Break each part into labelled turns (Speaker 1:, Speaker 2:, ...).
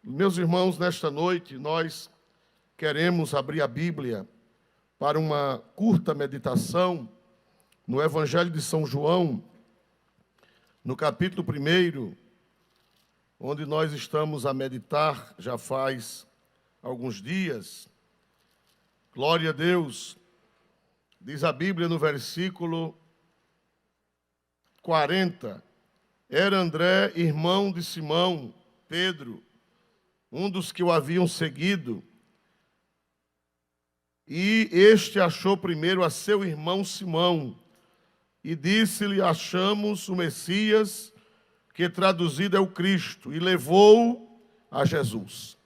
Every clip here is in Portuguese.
Speaker 1: Meus irmãos, nesta noite nós queremos abrir a Bíblia para uma curta meditação no Evangelho de São João, no capítulo 1, onde nós estamos a meditar já faz alguns dias. Glória a Deus. Diz a Bíblia no versículo 40, era André, irmão de Simão, Pedro, um dos que o haviam seguido, e este achou primeiro a seu irmão Simão, e disse-lhe, achamos o Messias, que traduzido é o Cristo, e levou-o a Jesus.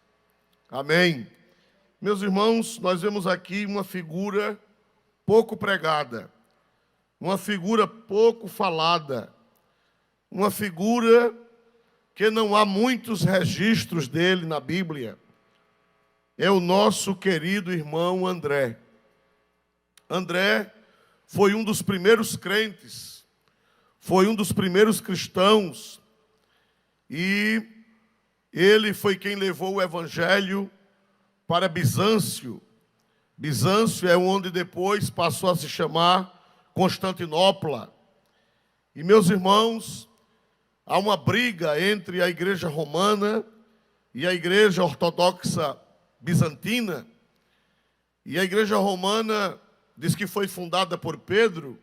Speaker 1: Amém. Meus irmãos, nós vemos aqui uma figura pouco pregada, uma figura pouco falada, uma figura que não há muitos registros dele na Bíblia. É o nosso querido irmão André. André foi um dos primeiros crentes, foi um dos primeiros cristãos, e ele foi quem levou o Evangelho para Bizâncio. Bizâncio é onde depois passou a se chamar Constantinopla. E, meus irmãos, há uma briga entre a igreja romana e a igreja ortodoxa bizantina. E a igreja romana diz que foi fundada por Pedro,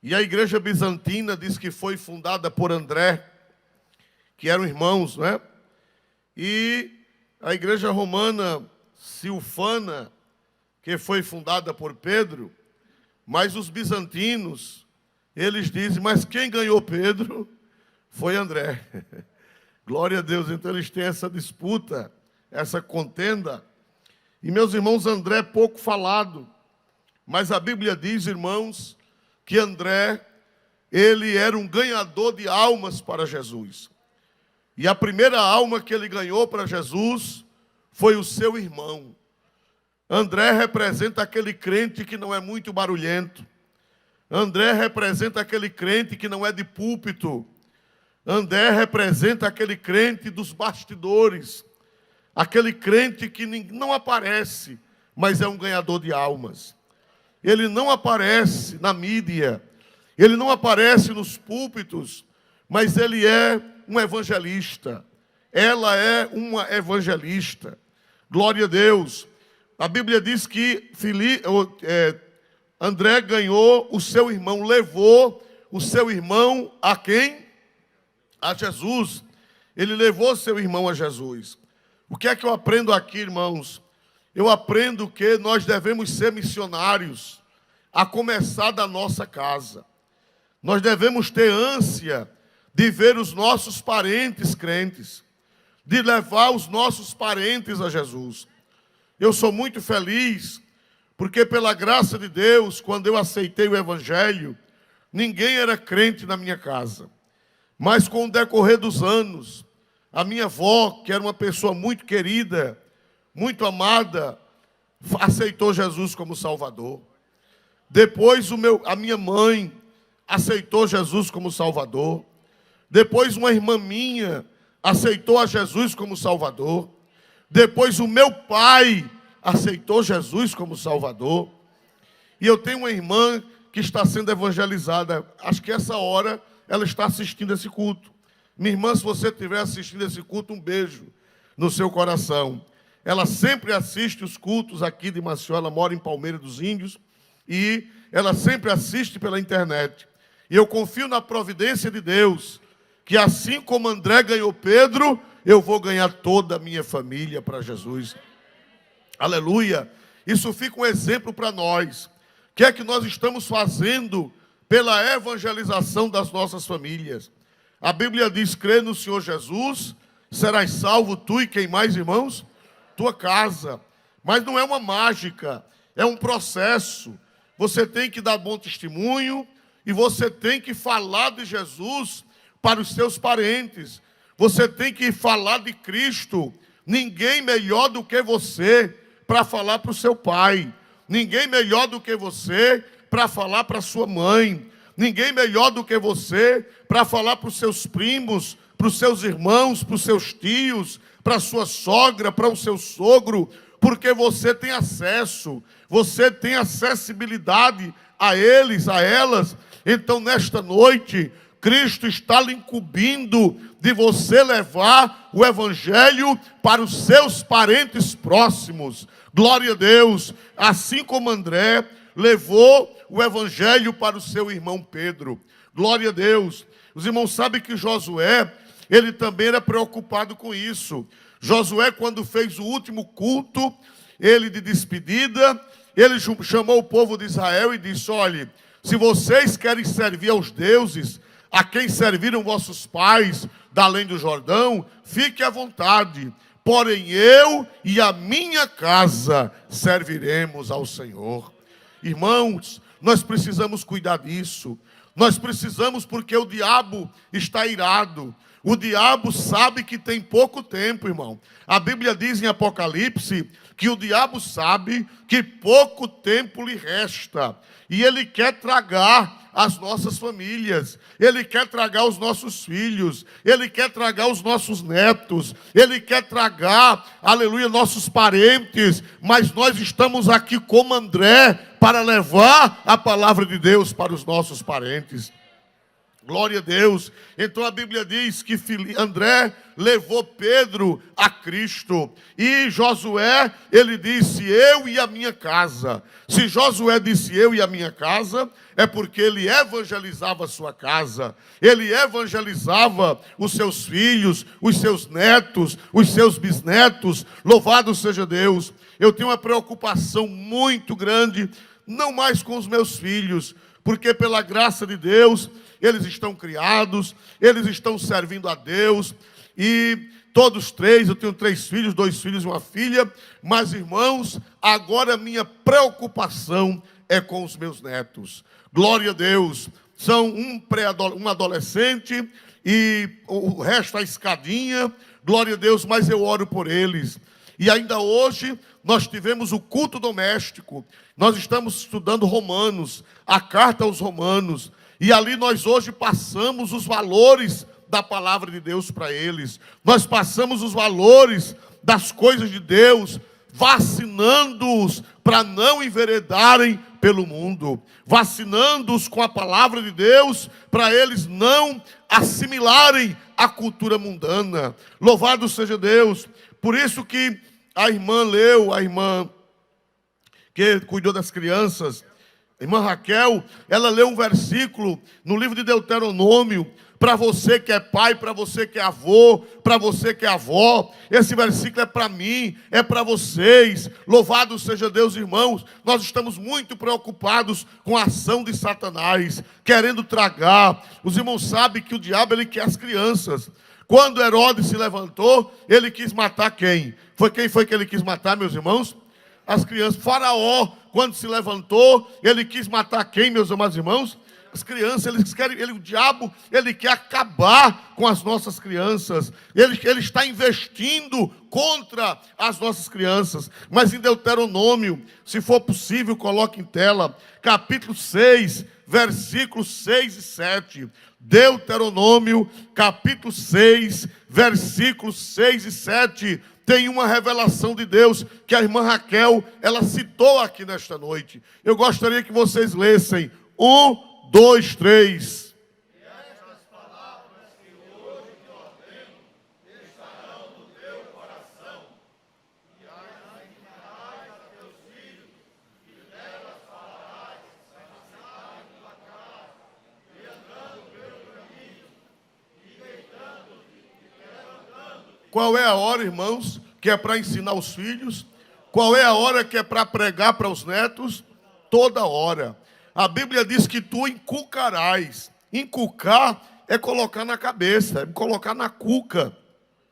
Speaker 1: e a igreja bizantina diz que foi fundada por André, que eram irmãos, né? E a igreja romana se ufana que foi fundada por Pedro, mas os bizantinos, eles dizem, mas quem ganhou Pedro foi André. Glória a Deus. Então eles têm essa disputa, essa contenda. E, meus irmãos, André é pouco falado, mas a Bíblia diz, irmãos, que André, ele era um ganhador de almas para Jesus. E a primeira alma que ele ganhou para Jesus foi o seu irmão. André representa aquele crente que não é muito barulhento. André representa aquele crente que não é de púlpito. André representa aquele crente dos bastidores. Aquele crente que não aparece, mas é um ganhador de almas. Ele não aparece na mídia. Ele não aparece nos púlpitos, mas ele é um evangelista. Ela é uma evangelista. Glória a Deus. A Bíblia diz que André ganhou o seu irmão, levou o seu irmão a quem? A Jesus. Ele levou seu irmão a Jesus. O que é que eu aprendo aqui, irmãos? Eu aprendo que nós devemos ser missionários, a começar da nossa casa. Nós devemos ter ânsia de ver os nossos parentes crentes, de levar os nossos parentes a Jesus. Eu sou muito feliz, porque pela graça de Deus, quando eu aceitei o Evangelho, ninguém era crente na minha casa. Mas com o decorrer dos anos, a minha avó, que era uma pessoa muito querida, muito amada, aceitou Jesus como Salvador. Depois a minha mãe aceitou Jesus como Salvador. Depois uma irmã minha aceitou a Jesus como Salvador. Depois o meu pai aceitou Jesus como Salvador. E eu tenho uma irmã que está sendo evangelizada. Acho que essa hora ela está assistindo esse culto. Minha irmã, se você estiver assistindo esse culto, um beijo no seu coração. Ela sempre assiste os cultos aqui de Maceió. Ela mora em Palmeira dos Índios. E ela sempre assiste pela internet. E eu confio na providência de Deus, que assim como André ganhou Pedro, eu vou ganhar toda a minha família para Jesus. Aleluia. Isso fica um exemplo para nós. O que é que nós estamos fazendo pela evangelização das nossas famílias? A Bíblia diz, crê no Senhor Jesus, serás salvo tu e quem mais, irmãos? Tua casa. Mas não é uma mágica, é um processo. Você tem que dar bom testemunho e você tem que falar de Jesus para os seus parentes. Você tem que falar de Cristo. Ninguém melhor do que você para falar para o seu pai. Ninguém melhor do que você para falar para a sua mãe. Ninguém melhor do que você para falar para os seus primos, para os seus irmãos, para os seus tios, para sua sogra, para o seu sogro, porque você tem acesso, você tem acessibilidade a eles, a elas. Então, nesta noite, Cristo está lhe incumbindo de você levar o evangelho para os seus parentes próximos. Glória a Deus. Assim como André levou o evangelho para o seu irmão Pedro. Glória a Deus. Os irmãos sabem que Josué, ele também era preocupado com isso. Josué, quando fez o último culto, ele de despedida, ele chamou o povo de Israel e disse: olhe, se vocês querem servir aos deuses a quem serviram vossos pais da além do Jordão, fique à vontade. Porém, eu e a minha casa serviremos ao Senhor. Irmãos, nós precisamos cuidar disso. Nós precisamos, porque o diabo está irado. O diabo sabe que tem pouco tempo, irmão. A Bíblia diz em Apocalipse que o diabo sabe que pouco tempo lhe resta. E ele quer tragar as nossas famílias. Ele quer tragar os nossos filhos. Ele quer tragar os nossos netos. Ele quer tragar, aleluia, nossos parentes. Mas nós estamos aqui como André para levar a palavra de Deus para os nossos parentes. Glória a Deus. Então a Bíblia diz que André levou Pedro a Cristo. E Josué, ele disse: eu e a minha casa. Se Josué disse eu e a minha casa, é porque ele evangelizava a sua casa. Ele evangelizava os seus filhos, os seus netos, os seus bisnetos. Louvado seja Deus. Eu tenho uma preocupação muito grande, não mais com os meus filhos, porque pela graça de Deus, eles estão criados, eles estão servindo a Deus, e todos três, eu tenho 3 filhos, 2 filhos e uma filha, mas irmãos, agora a minha preocupação é com os meus netos. Glória a Deus. São um adolescente e o resto a escadinha, glória a Deus, mas eu oro por eles. E ainda hoje nós tivemos o culto doméstico, nós estamos estudando Romanos, a carta aos Romanos, e ali nós hoje passamos os valores da palavra de Deus para eles. Nós passamos os valores das coisas de Deus, vacinando-os para não enveredarem pelo mundo. Vacinando-os com a palavra de Deus para eles não assimilarem a cultura mundana. Louvado seja Deus. Por isso que a irmã que cuidou das crianças, a irmã Raquel, ela leu um versículo no livro de Deuteronômio, para você que é pai, para você que é avô, para você que é avó. Esse versículo é para mim, é para vocês. Louvado seja Deus, irmãos. Nós estamos muito preocupados com a ação de Satanás, querendo tragar. Os irmãos sabem que o diabo, ele quer as crianças. Quando Herodes se levantou, ele quis matar quem? Quem foi que ele quis matar, meus irmãos? As crianças. Faraó, quando se levantou, ele quis matar quem, meus amados irmãos? As crianças. O diabo, ele quer acabar com as nossas crianças. Ele está investindo contra as nossas crianças. Mas em Deuteronômio, se for possível, coloque em tela, capítulo 6, versículos 6 e 7. Deuteronômio, capítulo 6, versículos 6 e 7. Tem uma revelação de Deus que a irmã Raquel, ela citou aqui nesta noite. Eu gostaria que vocês lessem. 1, 2, 3.
Speaker 2: E estas palavras que hoje te ordeno estarão no teu coração, e as ensinarás a teus filhos, e delas falarás na tua casa, e andando pelo caminho, e deitando-te, e levantando-te.
Speaker 1: Qual é a hora, irmãos, que é para ensinar os filhos? Qual é a hora que é para pregar para os netos? Toda hora. A Bíblia diz que tu inculcarás. Inculcar é colocar na cabeça, é colocar na cuca.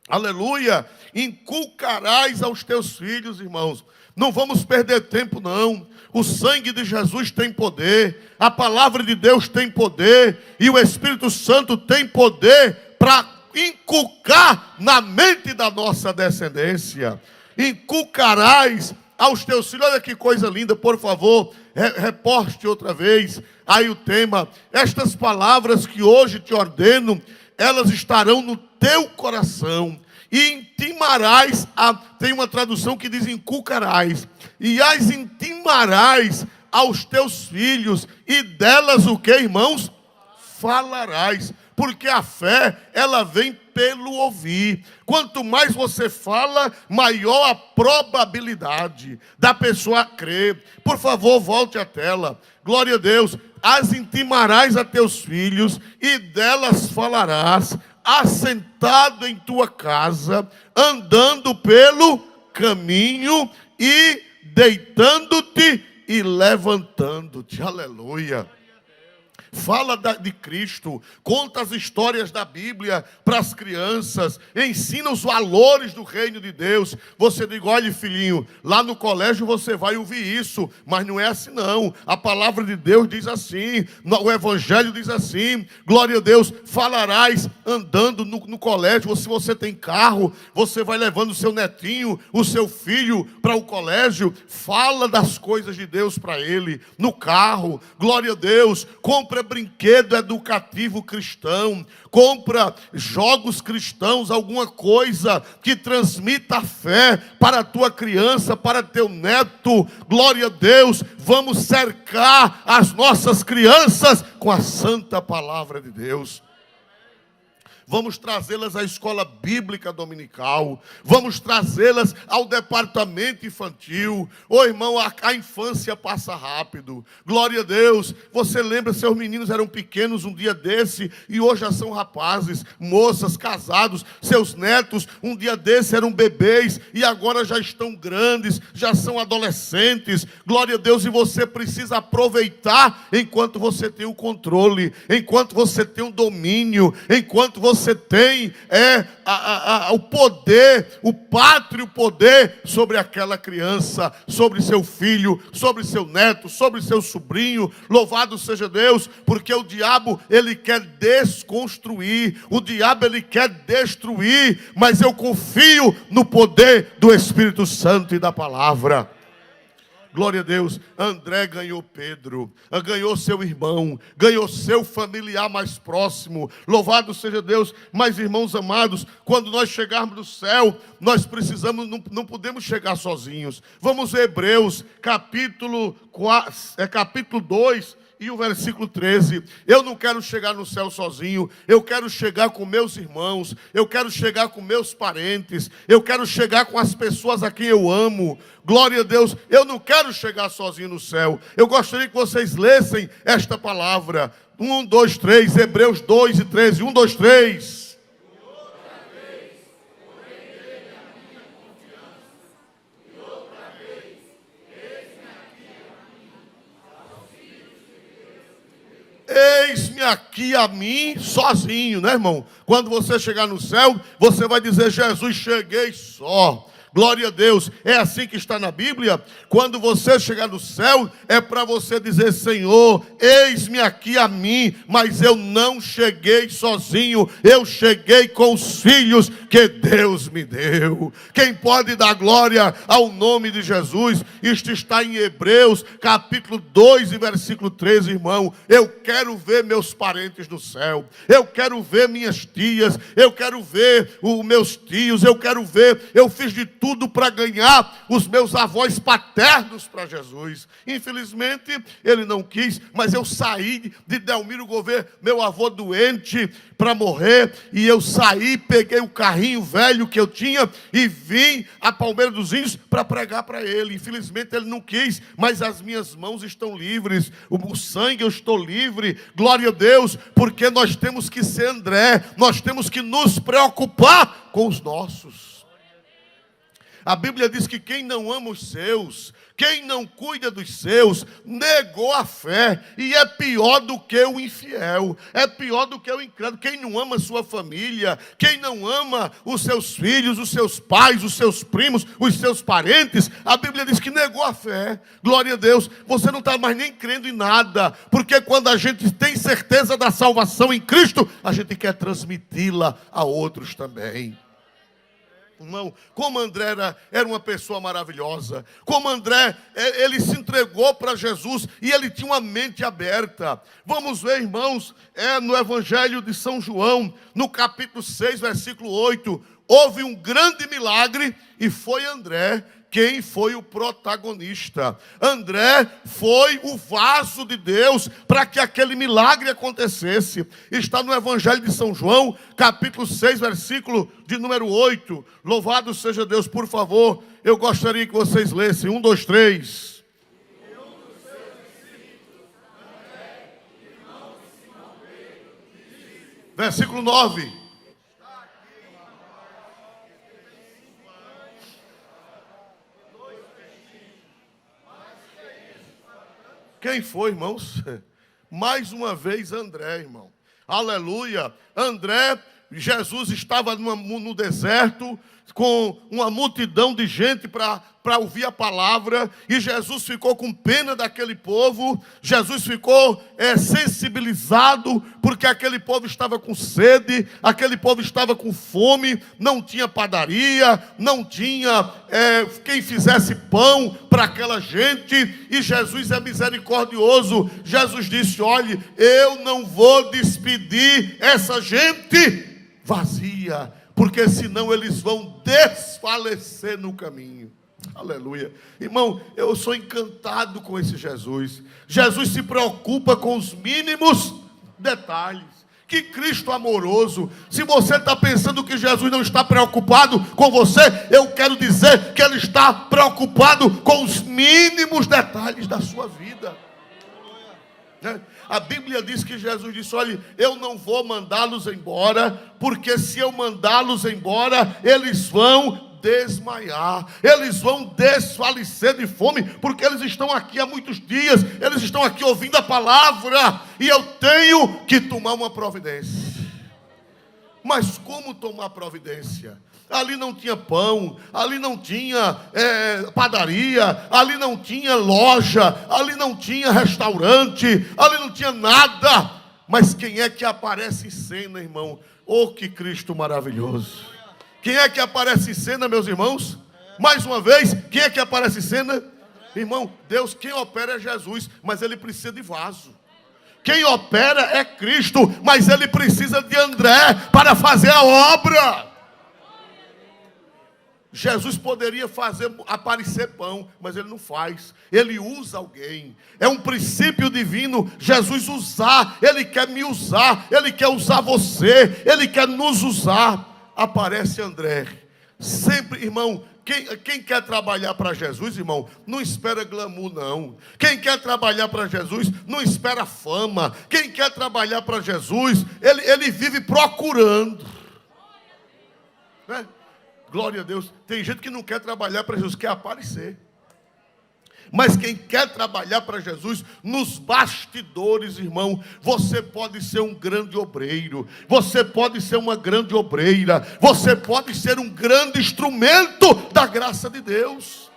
Speaker 1: Aleluia. Inculcarás aos teus filhos, irmãos. Não vamos perder tempo, não. O sangue de Jesus tem poder. A palavra de Deus tem poder. E o Espírito Santo tem poder para inculcar na mente da nossa descendência. Inculcarás aos teus filhos. Olha que coisa linda, por favor, reposte outra vez aí o tema. Estas palavras que hoje te ordeno, elas estarão no teu coração, e intimarás, tem uma tradução que diz inculcarás, e as intimarás aos teus filhos, e delas o que, irmãos? Falarás. Porque a fé, ela vem pelo ouvir. Quanto mais você fala, maior a probabilidade da pessoa crer. Por favor, volte à tela. Glória a Deus. As intimarás a teus filhos, e delas falarás, assentado em tua casa, andando pelo caminho, e deitando-te e levantando-te. Aleluia. Fala de Cristo, conta as histórias da Bíblia para as crianças, ensina os valores do reino de Deus. Você diz: olha, filhinho, lá no colégio você vai ouvir isso, mas não é assim não. A palavra de Deus diz assim, o Evangelho diz assim, glória a Deus, falarás andando no colégio. Se você tem carro, você vai levando o seu netinho, o seu filho para o colégio, fala das coisas de Deus para ele, no carro, glória a Deus. Compra brinquedo educativo cristão, compra jogos cristãos, alguma coisa que transmita a fé para a tua criança, para teu neto. Glória a Deus. Vamos cercar as nossas crianças com a santa palavra de Deus. Vamos trazê-las à escola bíblica dominical. Vamos trazê-las ao departamento infantil. Ô irmão, a infância passa rápido. Glória a Deus. Você lembra, seus meninos eram pequenos um dia desse, e hoje já são rapazes, moças, casados. Seus netos um dia desse eram bebês, e agora já estão grandes, já são adolescentes. Glória a Deus. E você precisa aproveitar enquanto você tem o controle, enquanto você tem o domínio, enquanto você tem o poder, o pátrio poder sobre aquela criança, sobre seu filho, sobre seu neto, sobre seu sobrinho. Louvado seja Deus, porque o diabo, ele quer desconstruir, o diabo, ele quer destruir, mas eu confio no poder do Espírito Santo e da palavra. Glória a Deus. André ganhou Pedro, ganhou seu irmão, ganhou seu familiar mais próximo. Louvado seja Deus. Mas, irmãos amados, quando nós chegarmos no céu, nós precisamos, não podemos chegar sozinhos. Vamos ver Hebreus, capítulo 2, e o versículo 13. Eu não quero chegar no céu sozinho, eu quero chegar com meus irmãos, eu quero chegar com meus parentes, eu quero chegar com as pessoas a quem eu amo. Glória a Deus. Eu não quero chegar sozinho no céu. Eu gostaria que vocês lessem esta palavra. 1, 2, 3, Hebreus 2 e 13. 1, 2, 3. Eis-me aqui a mim sozinho, né, irmão? Quando você chegar no céu, você vai dizer: Jesus, cheguei só. Glória a Deus. É assim que está na Bíblia. Quando você chegar no céu, é para você dizer: Senhor, eis-me aqui a mim, mas eu não cheguei sozinho, eu cheguei com os filhos que Deus me deu. Quem pode dar glória ao nome de Jesus? Isto está em Hebreus, capítulo 2 e versículo 13, irmão. Eu quero ver meus parentes no céu, eu quero ver minhas tias, eu quero ver os meus tios, eu fiz de tudo para ganhar os meus avós paternos para Jesus. Infelizmente, ele não quis, mas eu saí de Delmiro Gouveia, meu avô doente, para morrer, e eu saí, peguei o carrinho velho que eu tinha e vim a Palmeira dos Índios para pregar para ele. Infelizmente, ele não quis, mas as minhas mãos estão livres, o sangue eu estou livre. Glória a Deus, porque nós temos que ser André, nós temos que nos preocupar com os nossos. A Bíblia diz que quem não ama os seus, quem não cuida dos seus, negou a fé, e é pior do que o infiel, é pior do que o incrédulo. Quem não ama a sua família, quem não ama os seus filhos, os seus pais, os seus primos, os seus parentes, a Bíblia diz que negou a fé. Glória a Deus. Você não está mais nem crendo em nada, porque quando a gente tem certeza da salvação em Cristo, a gente quer transmiti-la a outros também. Irmão, como André era uma pessoa maravilhosa, como André, ele se entregou para Jesus e ele tinha uma mente aberta. Vamos ver, irmãos, no Evangelho de São João, no capítulo 6, versículo 8, houve um grande milagre e foi André quem foi o protagonista. André foi o vaso de Deus para que aquele milagre acontecesse. Está no Evangelho de São João, capítulo 6, versículo de número 8. Louvado seja Deus, por favor, eu gostaria que vocês lessem. 1, 2, 3. Versículo 9. Quem foi, irmãos? Mais uma vez André, irmão. Aleluia. André, Jesus estava no deserto com uma multidão de gente para ouvir a palavra, e Jesus ficou com pena daquele povo. Jesus ficou sensibilizado, porque aquele povo estava com sede, aquele povo estava com fome, não tinha padaria, não tinha quem fizesse pão para aquela gente, e Jesus é misericordioso. Jesus disse: olhe, eu não vou despedir essa gente vazia, porque senão eles vão desfalecer no caminho. Aleluia. Irmão, eu sou encantado com esse Jesus. Jesus se preocupa com os mínimos detalhes. Que Cristo amoroso. Se você está pensando que Jesus não está preocupado com você, eu quero dizer que Ele está preocupado com os mínimos detalhes da sua vida. A Bíblia diz que Jesus disse: olha, eu não vou mandá-los embora, porque se eu mandá-los embora, eles vão desmaiar, eles vão desfalecer de fome, porque eles estão aqui há muitos dias, eles estão aqui ouvindo a palavra, e eu tenho que tomar uma providência. Mas como tomar providência? Ali não tinha pão, ali não tinha padaria, ali não tinha loja, ali não tinha restaurante, ali não tinha nada. Mas quem é que aparece em cena, irmão? Oh, que Cristo maravilhoso! Quem é que aparece em cena, meus irmãos? Mais uma vez, quem é que aparece em cena? Irmão, Deus, quem opera é Jesus, mas Ele precisa de vaso. Quem opera é Cristo, mas Ele precisa de André para fazer a obra. Jesus poderia fazer aparecer pão, mas Ele não faz. Ele usa alguém. É um princípio divino Jesus usar. Ele quer me usar. Ele quer usar você. Ele quer nos usar. Aparece André. Sempre, irmão, quem quer trabalhar para Jesus, irmão, não espera glamour, não. Quem quer trabalhar para Jesus, não espera fama. Quem quer trabalhar para Jesus, ele vive procurando. Né? Glória a Deus. Tem gente que não quer trabalhar para Jesus, quer aparecer. Mas quem quer trabalhar para Jesus, nos bastidores, irmão, você pode ser um grande obreiro, você pode ser uma grande obreira, você pode ser um grande instrumento da graça de Deus.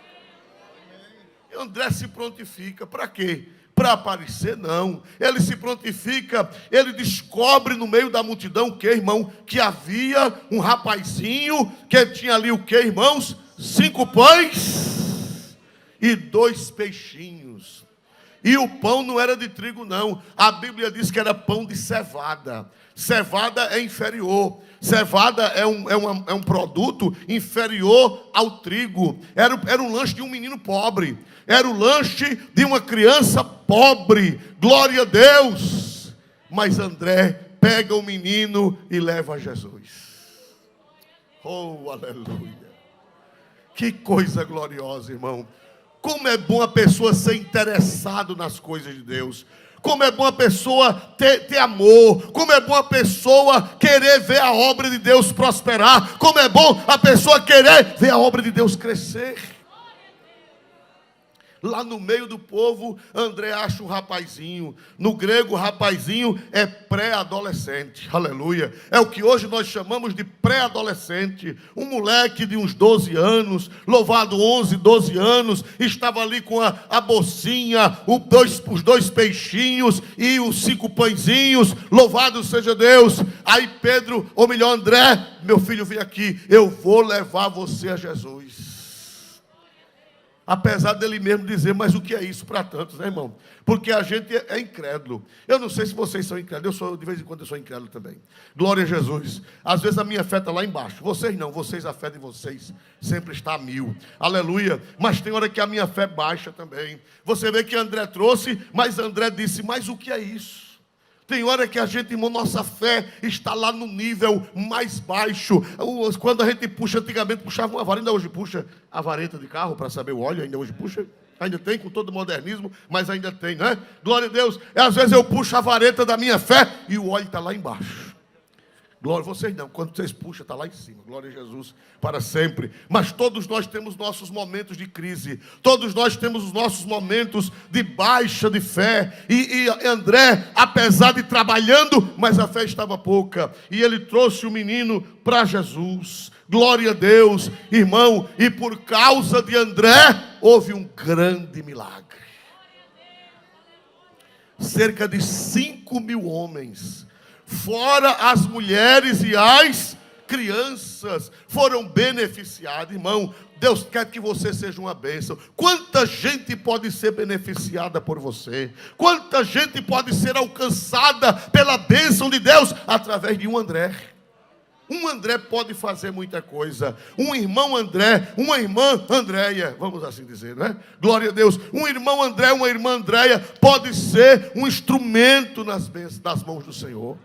Speaker 1: E André se prontifica, para quê? Para aparecer? Não. Ele se prontifica, ele descobre no meio da multidão o que, irmão? Que havia um rapazinho que tinha ali o que, irmãos? 5 pães e 2 peixinhos. E o pão não era de trigo, não. A Bíblia diz que era pão de cevada. Cevada é inferior. Cevada é um produto inferior ao trigo. Era um lanche de um menino pobre. Era o lanche de uma criança pobre. Glória a Deus. Mas André pega o menino e leva a Jesus. Oh, aleluia. Que coisa gloriosa, irmão. Como é bom a pessoa ser interessado nas coisas de Deus. Como é bom a pessoa ter amor. Como é bom a pessoa querer ver a obra de Deus prosperar. Como é bom a pessoa querer ver a obra de Deus crescer. Lá no meio do povo, André acha um rapazinho. No grego, rapazinho é pré-adolescente. Aleluia. É o que hoje nós chamamos de pré-adolescente. Um moleque de uns 12 anos, louvado 11, 12 anos, estava ali com a bolsinha, os 2 peixinhos e os 5 pãezinhos. Louvado seja Deus. Aí Pedro, ou melhor André, meu filho, vem aqui. Eu vou levar você a Jesus. Apesar dele mesmo dizer, mas o que é isso para tantos, né, irmão? Porque a gente é incrédulo. Eu não sei se vocês são incrédulos, de vez em quando eu sou incrédulo também. Glória a Jesus. Às vezes a minha fé está lá embaixo. Vocês não, a fé de vocês sempre está a 1000. Aleluia. Mas tem hora que a minha fé baixa também. Você vê que André trouxe, mas André disse, mas o que é isso? Tem hora que a gente, irmão, nossa fé está lá no nível mais baixo. Quando a gente puxa, antigamente puxava uma vara, ainda hoje puxa a vareta de carro para saber o óleo, ainda hoje puxa. Ainda tem, com todo o modernismo, mas ainda tem, né? Glória a Deus. E às vezes eu puxo a vareta da minha fé e o óleo está lá embaixo. Glória a vocês não, quando vocês puxam, está lá em cima. Glória a Jesus para sempre. Mas todos nós temos nossos momentos de crise. Todos nós temos os nossos momentos de baixa de fé. E André, apesar de trabalhando, mas a fé estava pouca. E ele trouxe o menino para Jesus. Glória a Deus, irmão. E por causa de André, houve um grande milagre. Cerca de 5.000 homens, fora as mulheres e as crianças, foram beneficiados. Irmão, Deus quer que você seja uma bênção. Quanta gente pode ser beneficiada por você? Quanta gente pode ser alcançada pela bênção de Deus através de um André? Um André pode fazer muita coisa. Um irmão André, uma irmã Andréia, vamos assim dizer, né? Glória a Deus. Um irmão André, uma irmã Andréia pode ser um instrumento nas mãos do Senhor.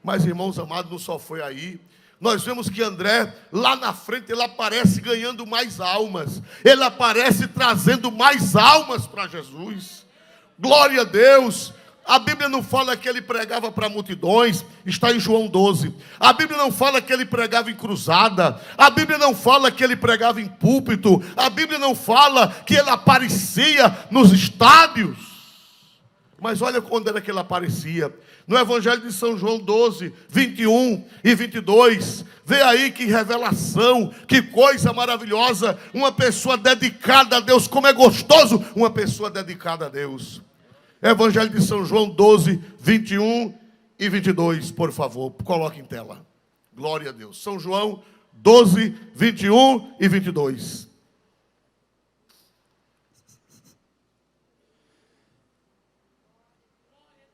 Speaker 1: Mas, irmãos amados, não só foi aí. Nós vemos que André, lá na frente, ele aparece ganhando mais almas. Ele aparece trazendo mais almas para Jesus. Glória a Deus. A Bíblia não fala que ele pregava para multidões, está em João 12. A Bíblia não fala que ele pregava em cruzada. A Bíblia não fala que ele pregava em púlpito. A Bíblia não fala que ele aparecia nos estádios. Mas olha quando era que ele aparecia. No Evangelho de São João 12, 21 e 22. Vê aí que revelação, que coisa maravilhosa. Uma pessoa dedicada a Deus, como é gostoso uma pessoa dedicada a Deus. Evangelho de São João 12, 21 e 22, por favor, coloque em tela. Glória a Deus. São João 12, 21 e 22.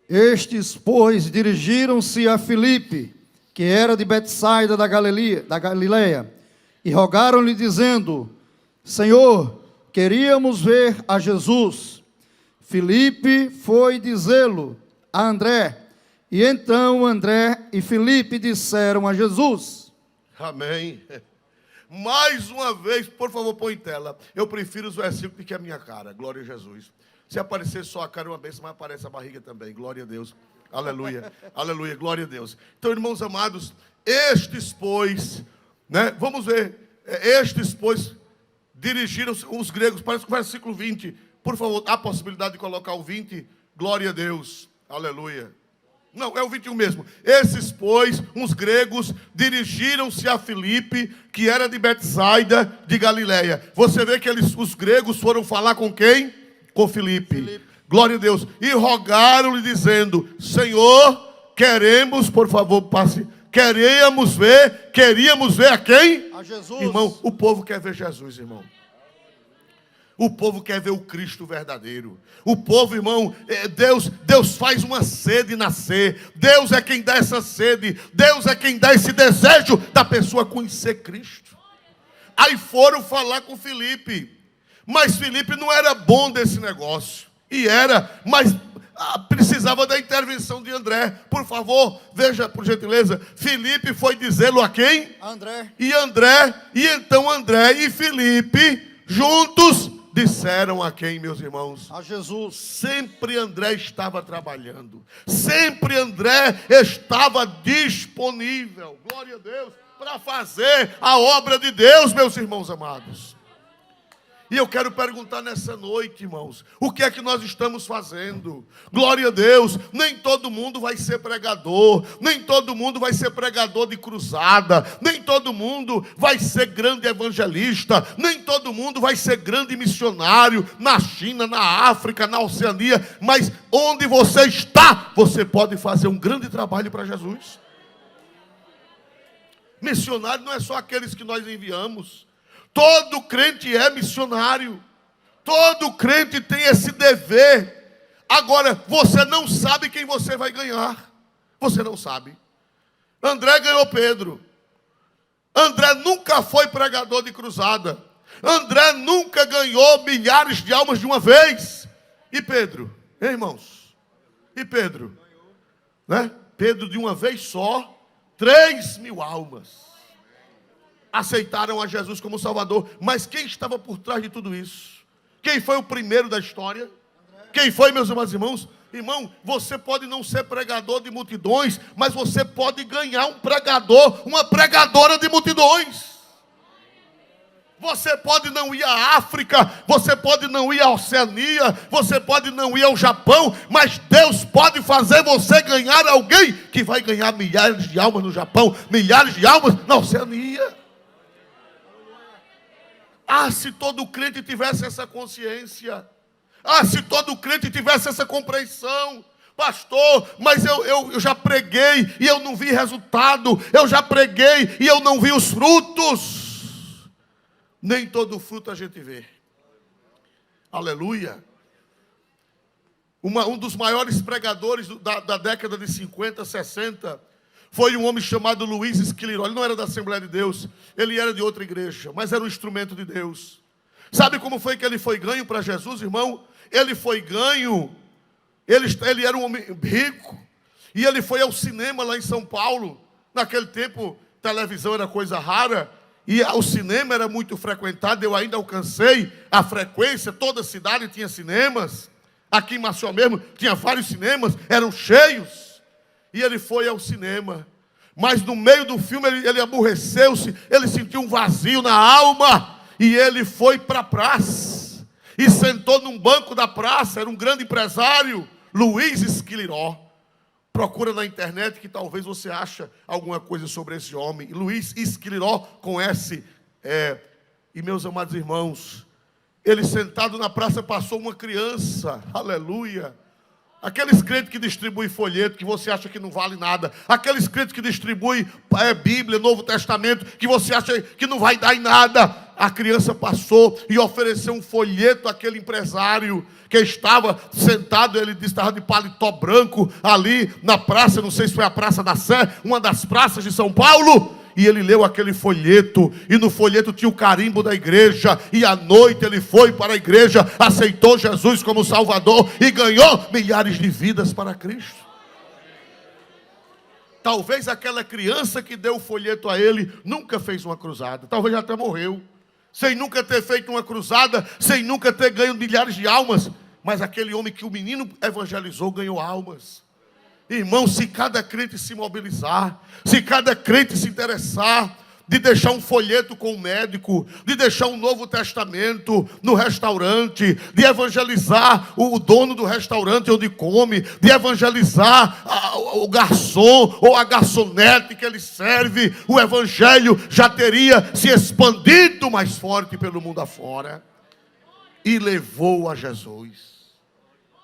Speaker 3: Estes, pois, dirigiram-se a Filipe, que era de Betsaida da Galileia, e rogaram-lhe dizendo: Senhor, queríamos ver a Jesus. Filipe foi dizê-lo a André, e então André e Filipe disseram a Jesus.
Speaker 1: Amém. Mais uma vez, por favor, põe em tela. Eu prefiro os versículos que a minha cara. Glória a Jesus. Se aparecer só a cara é uma bênção, mas aparece a barriga também. Glória a Deus. Aleluia. Aleluia. Glória a Deus. Então, irmãos amados, estes, pois, né? Vamos ver. Estes, pois, dirigiram os gregos. Parece que o versículo 20. Por favor, há possibilidade de colocar o 20? Glória a Deus. Aleluia. Não, é o 21 mesmo. Esses, pois, uns gregos, dirigiram-se a Filipe, que era de Betsaida de Galileia. Você vê que os gregos foram falar com quem? Com Filipe. Glória a Deus. E rogaram-lhe dizendo: Senhor, queremos, por favor, passe. Queríamos ver a quem?
Speaker 3: A Jesus.
Speaker 1: Irmão, o povo quer ver Jesus, irmão. O povo quer ver o Cristo verdadeiro. O povo, irmão, Deus faz uma sede nascer. Deus é quem dá essa sede. Deus é quem dá esse desejo da pessoa conhecer Cristo. Aí foram falar com Filipe. Mas Filipe não era bom desse negócio. Mas precisava da intervenção de André. Por favor, veja por gentileza. Filipe foi dizê-lo a quem?
Speaker 3: André.
Speaker 1: E então André e Filipe juntos disseram a quem, meus irmãos?
Speaker 3: A Jesus.
Speaker 1: Sempre André estava trabalhando. Sempre André estava disponível. Glória a Deus. Para fazer a obra de Deus, meus irmãos amados. E eu quero perguntar nessa noite, irmãos, o que é que nós estamos fazendo? Glória a Deus, nem todo mundo vai ser pregador, nem todo mundo vai ser pregador de cruzada, nem todo mundo vai ser grande evangelista, nem todo mundo vai ser grande missionário na China, na África, na Oceania, mas onde você está, você pode fazer um grande trabalho para Jesus. Missionário não é só aqueles que nós enviamos. Todo crente é missionário. Todo crente tem esse dever. Agora, você não sabe quem você vai ganhar. Você não sabe. André ganhou Pedro. André nunca foi pregador de cruzada. André nunca ganhou milhares de almas de uma vez. E Pedro? Hein, irmãos? E Pedro? Né? Pedro de uma vez só, 3.000 almas aceitaram a Jesus como Salvador. Mas quem estava por trás de tudo isso? Quem foi o primeiro da história? Quem foi, meus amados irmãos? Irmão, você pode não ser pregador de multidões, mas você pode ganhar um pregador, uma pregadora de multidões. Você pode não ir à África, você pode não ir à Oceania, você pode não ir ao Japão, mas Deus pode fazer você ganhar alguém que vai ganhar milhares de almas no Japão, milhares de almas na Oceania. Ah, se todo crente tivesse essa consciência. Ah, se todo crente tivesse essa compreensão. Pastor, mas eu já preguei e eu não vi resultado. Eu já preguei e eu não vi os frutos. Nem todo fruto a gente vê. Aleluia. Um dos maiores pregadores da década de 50, 60, foi um homem chamado Luiz Esquiliró. Ele não era da Assembleia de Deus, ele era de outra igreja, mas era um instrumento de Deus. Sabe como foi que ele foi ganho para Jesus, irmão? Ele foi ganho, ele era um homem rico, e ele foi ao cinema lá em São Paulo. Naquele tempo, televisão era coisa rara, e o cinema era muito frequentado. Eu ainda alcancei a frequência, toda a cidade tinha cinemas. Aqui em Maceió mesmo, tinha vários cinemas, eram cheios. E ele foi ao cinema. Mas no meio do filme, ele aborreceu-se, ele sentiu um vazio na alma. E ele foi para a praça. E sentou num banco da praça, era um grande empresário, Luiz Esquiliró. Procura na internet que talvez você ache alguma coisa sobre esse homem. Luiz Esquiliró com S. E meus amados irmãos, ele sentado na praça passou uma criança. Aleluia. Aqueles crentes que distribuem folheto, que você acha que não vale nada. Aqueles crentes que distribuem Bíblia, Novo Testamento, que você acha que não vai dar em nada. A criança passou e ofereceu um folheto àquele empresário que estava sentado. Ele disse que estava de paletó branco ali na praça, não sei se foi a Praça da Sé, uma das praças de São Paulo. E ele leu aquele folheto, e no folheto tinha o carimbo da igreja, e à noite ele foi para a igreja, aceitou Jesus como Salvador, e ganhou milhares de vidas para Cristo. Talvez aquela criança que deu o folheto a ele, nunca fez uma cruzada, talvez até morreu, sem nunca ter feito uma cruzada, sem nunca ter ganho milhares de almas, mas aquele homem que o menino evangelizou, ganhou almas. Irmão, se cada crente se mobilizar, se cada crente se interessar, de deixar um folheto com o médico, de deixar um Novo Testamento no restaurante, de evangelizar o dono do restaurante onde come, de evangelizar o garçom ou a garçonete que ele serve, o evangelho já teria se expandido mais forte pelo mundo afora. E levou a Jesus.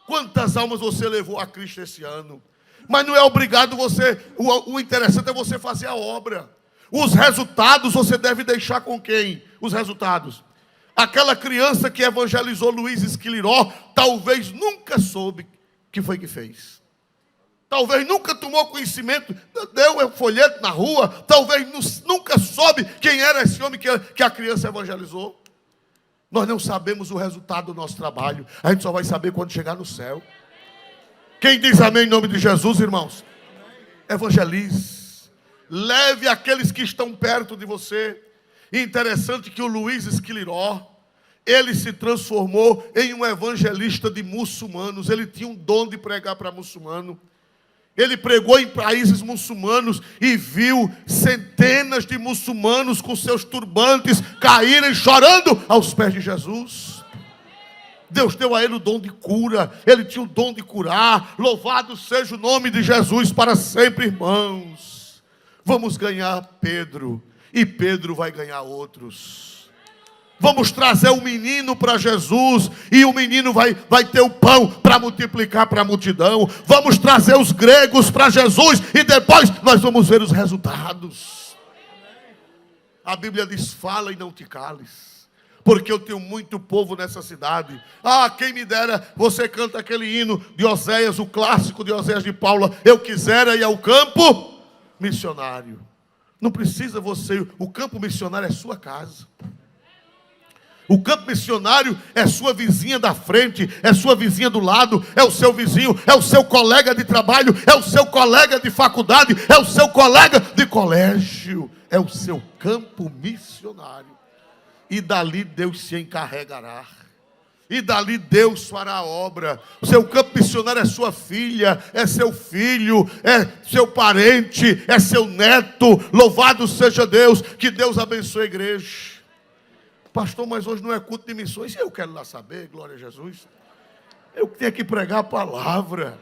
Speaker 1: Quantas almas você levou a Cristo esse ano? Mas não é obrigado você, o interessante é você fazer a obra. Os resultados você deve deixar com quem? Os resultados. Aquela criança que evangelizou Luiz Esquiliró, talvez nunca soube o que foi que fez. Talvez nunca tomou conhecimento, deu um folheto na rua, talvez nunca soube quem era esse homem que a criança evangelizou. Nós não sabemos o resultado do nosso trabalho, a gente só vai saber quando chegar no céu. Quem diz amém em nome de Jesus, irmãos? Evangelize. Leve aqueles que estão perto de você. Interessante que o Luiz Esquiliró, ele se transformou em um evangelista de muçulmanos. Ele tinha um dom de pregar para muçulmano. Ele pregou em países muçulmanos e viu centenas de muçulmanos com seus turbantes caírem chorando aos pés de Jesus. Deus deu a ele o dom de cura, ele tinha o dom de curar. Louvado seja o nome de Jesus para sempre, irmãos. Vamos ganhar Pedro, e Pedro vai ganhar outros. Vamos trazer o menino para Jesus, e o menino vai ter o pão para multiplicar para a multidão. Vamos trazer os gregos para Jesus, e depois nós vamos ver os resultados. A Bíblia diz: fala e não te cales. porque eu tenho muito povo nessa cidade. Ah, quem me dera, você canta aquele hino de Oséias, o clássico de Oséias de Paula, eu quisera ir ao campo missionário. Não precisa você, o campo missionário é sua casa. O campo missionário é sua vizinha da frente, é sua vizinha do lado, é o seu vizinho, é o seu colega de trabalho, é o seu colega de faculdade, é o seu colega de colégio, é o seu campo missionário. E dali Deus se encarregará. E dali Deus fará a obra. O seu campo missionário é sua filha, é seu filho, é seu parente, é seu neto. Louvado seja Deus, que Deus abençoe a igreja. Pastor, mas hoje não é culto de missões. Eu quero lá saber, glória a Jesus. Eu tenho que pregar a palavra.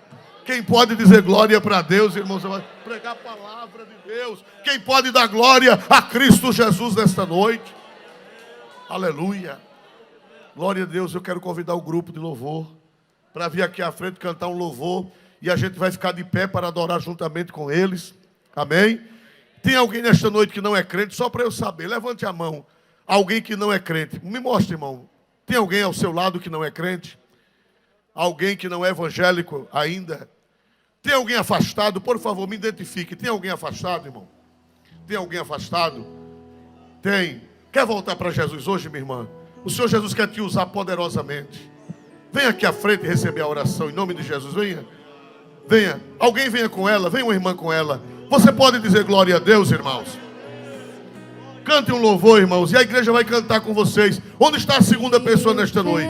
Speaker 1: Quem pode dizer glória para Deus, irmãos? Pregar a palavra de Deus. Quem pode dar glória a Cristo Jesus nesta noite? Aleluia. Glória a Deus. Eu quero convidar o grupo de louvor para vir aqui à frente cantar um louvor. E a gente vai ficar de pé para adorar juntamente com eles. Amém? Tem alguém nesta noite que não é crente? Só para eu saber, levante a mão. Alguém que não é crente. Me mostre, irmão. Tem alguém ao seu lado que não é crente? Alguém que não é evangélico ainda? Tem alguém afastado? Por favor, me identifique. Tem alguém afastado, irmão? Tem alguém afastado? Tem. Quer voltar para Jesus hoje, minha irmã? O Senhor Jesus quer te usar poderosamente. Venha aqui à frente e receber a oração. Em nome de Jesus, venha. Venha. Alguém venha com ela. Venha uma irmã com ela. Você pode dizer glória a Deus, irmãos? Cante um louvor, irmãos, e a igreja vai cantar com vocês. Onde está a segunda pessoa nesta noite?